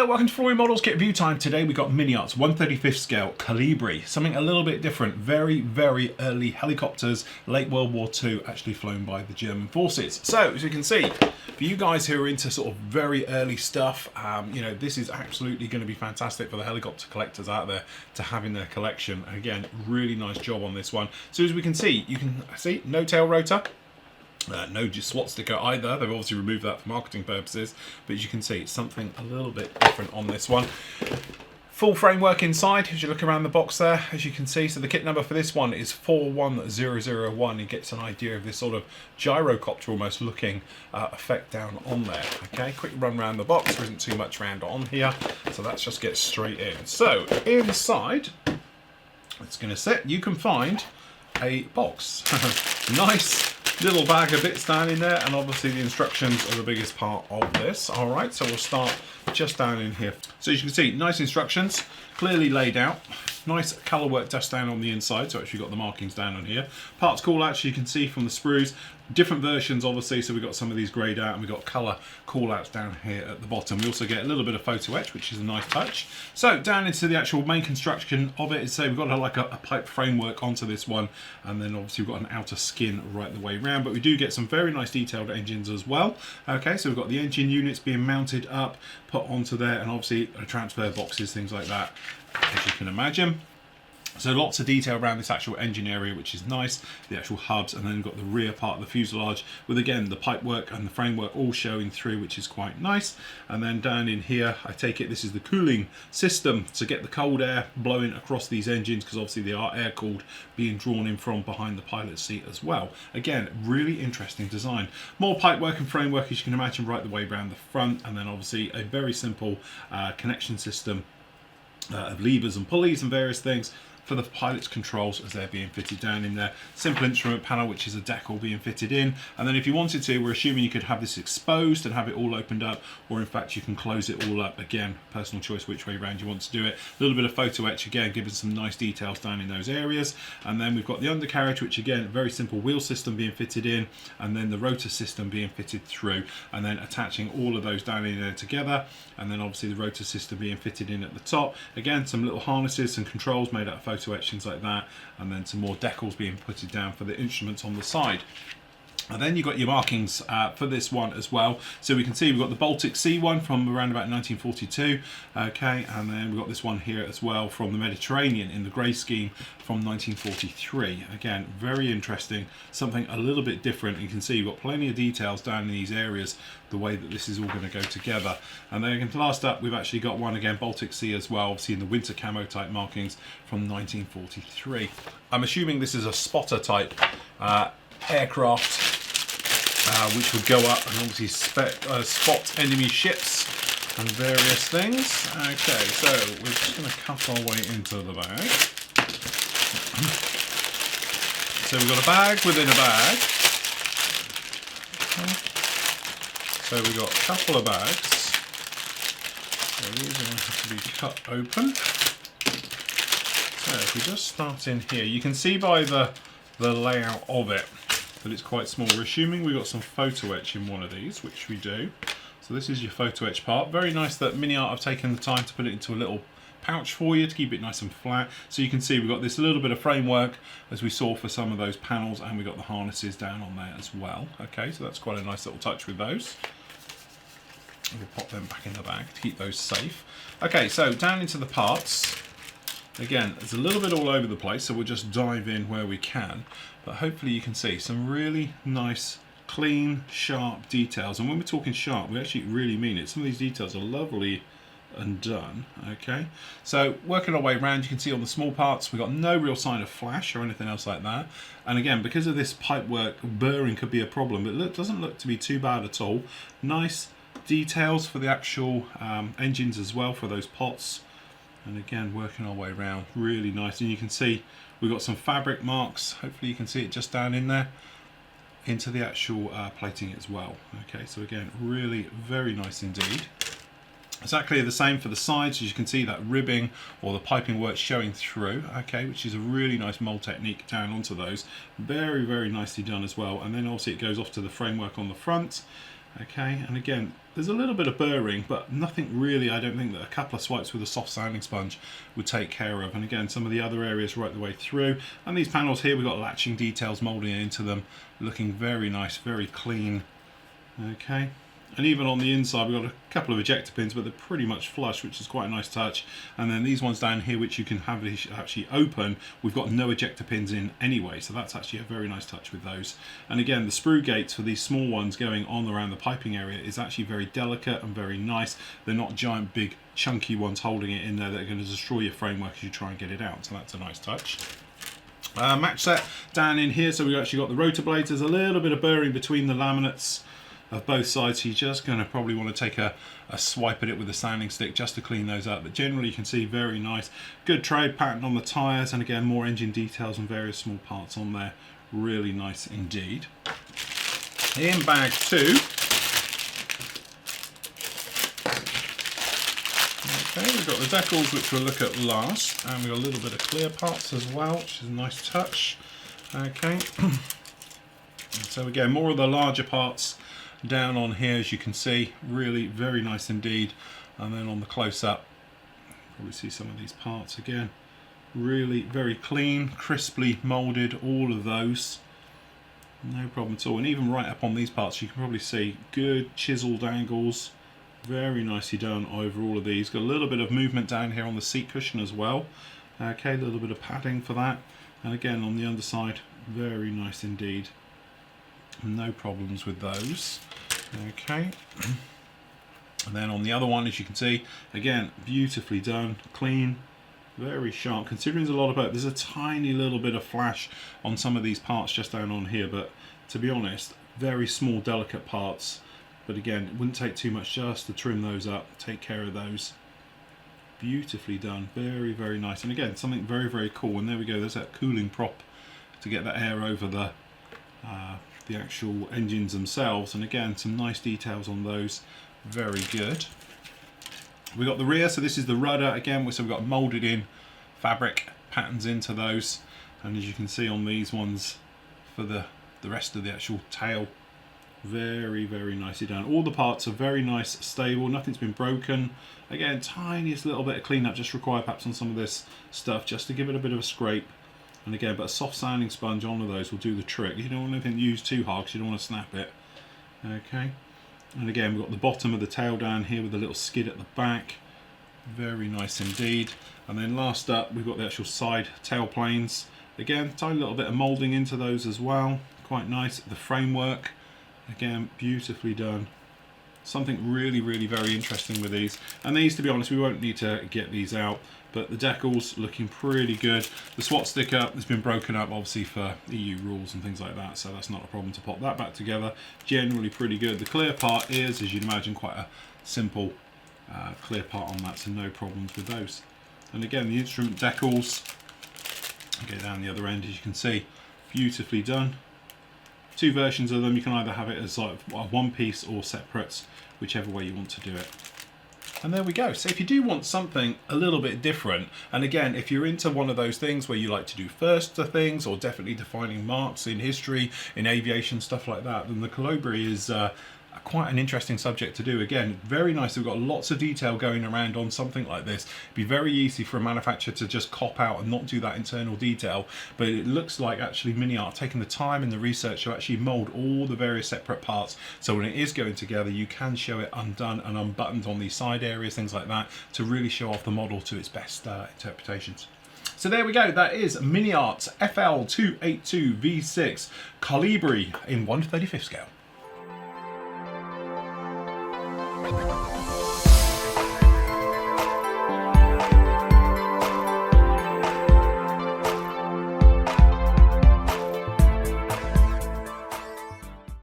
Hello, welcome to Flory Models Kit Review Time. Today we got Mini Arts 1/35 scale Kolibri, something a little bit different. Very, very early helicopters, late World War II, actually flown by the German forces. So, as you can see, for you guys who are into sort of very early stuff, you know, this is absolutely going to be fantastic for the helicopter collectors out there to have in their collection. Again, really nice job on this one. So as we can see, you can see no tail rotor. No slot sticker either. They've obviously removed that for marketing purposes, but as you can see, it's something a little bit different on this one. Full framework inside, as you look around the box there, as you can see. So the kit number for this one is 41001. You get an idea of this sort of gyrocopter almost looking effect down on there. Okay, quick run around the box. There isn't too much around on here, so let's just get straight in. So inside, it's going to sit. You can find a box. Nice little bag of bits down in there, and obviously the instructions are the biggest part of this. All right, so we'll start just down in here. So as you can see, nice instructions, clearly laid out. Nice colour work dust down on the inside, so actually got the markings down on here. Parts call outs, you can see from the sprues. Different versions, obviously, so we've got some of these greyed out, and we've got colour call outs down here at the bottom. We also get a little bit of photo etch, which is a nice touch. So down into the actual main construction of it, so we've got like a pipe framework onto this one, and then obviously we've got an outer skin right the way around, but we do get some very nice detailed engines as well. Okay, so we've got the engine units being mounted up, put onto there, and obviously transfer boxes, things like that, as you can imagine. So lots of detail around this actual engine area, which is nice, the actual hubs, and then we've got the rear part of the fuselage with, again, the pipework and the framework all showing through, which is quite nice. And then down in here, I take it this is the cooling system to get the cold air blowing across these engines, because obviously they are air cooled, being drawn in from behind the pilot's seat as well. Again, really interesting design. More pipework and framework, as you can imagine, right the way around the front, and then obviously a very simple connection system of levers and pulleys and various things for the pilot's controls as they're being fitted down in there. Simple instrument panel, which is a decal being fitted in, and then if you wanted to, we're assuming you could have this exposed and have it all opened up, or in fact you can close it all up. Again, personal choice which way around you want to do it. A little bit of photo etch, again, giving some nice details down in those areas. And then we've got the undercarriage, which again, very simple wheel system being fitted in, and then the rotor system being fitted through, and then attaching all of those down in there together, and then obviously the rotor system being fitted in at the top. Again, some little harnesses and controls made out of photo etch, things like that, and then some more decals being put down for the instruments on the side. And then you've got your markings for this one as well. So we can see we've got the Baltic Sea one from around about 1942, okay, and then we've got this one here as well from the Mediterranean in the grey scheme from 1943. Again, very interesting, something a little bit different. You can see you've got plenty of details down in these areas, the way that this is all going to go together. And then last up, we've actually got one again, Baltic Sea as well, obviously in the winter camo type markings from 1943. I'm assuming this is a spotter type aircraft, which would go up and obviously spot enemy ships and various things. Okay, so we're just going to cut our way into the bag. So we've got a bag within a bag. Okay. So we've got a couple of bags. So these are going to have to be cut open. So if we just start in here, you can see by the layout of it that it's quite small. We're assuming we've got some photo etch in one of these, which we do. So this is your photo etch part. Very nice that Mini Art have taken the time to put it into a little pouch for you to keep it nice and flat. So you can see we've got this little bit of framework as we saw for some of those panels, and we've got the harnesses down on there as well. Okay, so that's quite a nice little touch with those. We'll pop them back in the bag to keep those safe. Okay, so down into the parts. Again, it's a little bit all over the place, so we'll just dive in where we can. But hopefully you can see some really nice, clean, sharp details. And when we're talking sharp, we actually really mean it. Some of these details are lovely and done. Okay, so working our way around, you can see on the small parts, we've got no real sign of flash or anything else like that. And again, because of this pipework, burring could be a problem, but it doesn't look to be too bad at all. Nice details for the actual engines as well, for those pots. And again, working our way around, really nice. And you can see we've got some fabric marks. Hopefully you can see it just down in there into the actual plating as well. Okay, so again, really very nice indeed. Exactly the same for the sides. As you can see, that ribbing or the piping work showing through, okay, which is a really nice mold technique down onto those. Very, very nicely done as well. And then also it goes off to the framework on the front. Okay, and again, there's a little bit of burring, but nothing really, I don't think, that a couple of swipes with a soft sanding sponge would take care of. And again, some of the other areas right the way through. And these panels here, we've got latching details molding into them, looking very nice, very clean. Okay, and even on the inside, we've got a couple of ejector pins, but they're pretty much flush, which is quite a nice touch. And then these ones down here, which you can have actually open, we've got no ejector pins in anyway, so that's actually a very nice touch with those. And again, the sprue gates for these small ones going on around the piping area is actually very delicate and very nice. They're not giant, big, chunky ones holding it in there that are going to destroy your framework as you try and get it out, so that's a nice touch. Match set down in here, so we've actually got the rotor blades. There's a little bit of burring between the laminates of both sides, so you're just going to probably want to take a swipe at it with a sanding stick just to clean those up. But generally you can see very nice, good trade pattern on the tyres, and again more engine details and various small parts on there. Really nice indeed. In bag 2, okay, we've got the decals, which we'll look at last, and we've got a little bit of clear parts as well, which is a nice touch. Okay, so again, more of the larger parts down on here, as you can see, really very nice indeed. And then on the close-up, probably see some of these parts again, really very clean, crisply molded, all of those, no problem at all. And even right up on these parts, you can probably see good chiseled angles, very nicely done over all of these. Got a little bit of movement down here on the seat cushion as well. Okay, a little bit of padding for that, and again on the underside, very nice indeed. No problems with those. Okay, and then on the other one, as you can see, again, beautifully done, clean, very sharp. Considering there's a lot of there's a tiny little bit of flash on some of these parts just down on here, but to be honest, very small, delicate parts. But again, it wouldn't take too much just to trim those up, take care of those. Beautifully done, very, very nice. And again, something very, very cool. And there we go, there's that cooling prop to get that air over the actual engines themselves. And again, some nice details on those, very good. We got the rear, so this is the rudder again, so we've got molded in fabric patterns into those, and as you can see on these ones for the rest of the actual tail, very, very nicely done. All the parts are very nice, stable, nothing's been broken. Again, tiniest little bit of cleanup just required perhaps on some of this stuff, just to give it a bit of a scrape. And again, but a soft sanding sponge on those will do the trick. You don't want anything used too hard because you don't want to snap it. Okay, and again, we've got the bottom of the tail down here with a little skid at the back. Very nice indeed. And then last up, we've got the actual side tail planes. Again, tiny little bit of moulding into those as well. Quite nice. The framework, again, beautifully done. Something really, really very interesting with these. And these, to be honest, we won't need to get these out, but the decals looking pretty good. The SWAT sticker has been broken up, obviously, for EU rules and things like that, so that's not a problem to pop that back together. Generally pretty good. The clear part is, as you'd imagine, quite a simple clear part on that, so no problems with those. And again, the instrument decals, get down the other end, as you can see, beautifully done. Two versions of them. You can either have it as like one piece or separates, whichever way you want to do it. And there we go. So if you do want something a little bit different, and again, if you're into one of those things where you like to do first to things, or definitely defining marks in history, in aviation, stuff like that, then the Kolibri is quite an interesting subject to do. Again, very nice. We've got lots of detail going around on something like this. It'd be very easy for a manufacturer to just cop out and not do that internal detail, but it looks like actually Mini-Art taking the time and the research to actually mold all the various separate parts, so when it is going together, you can show it undone and unbuttoned on these side areas, things like that, to really show off the model to its best interpretations. So there we go, that is Mini-Art's FL-282 V6 Kolibri in 1/35 scale.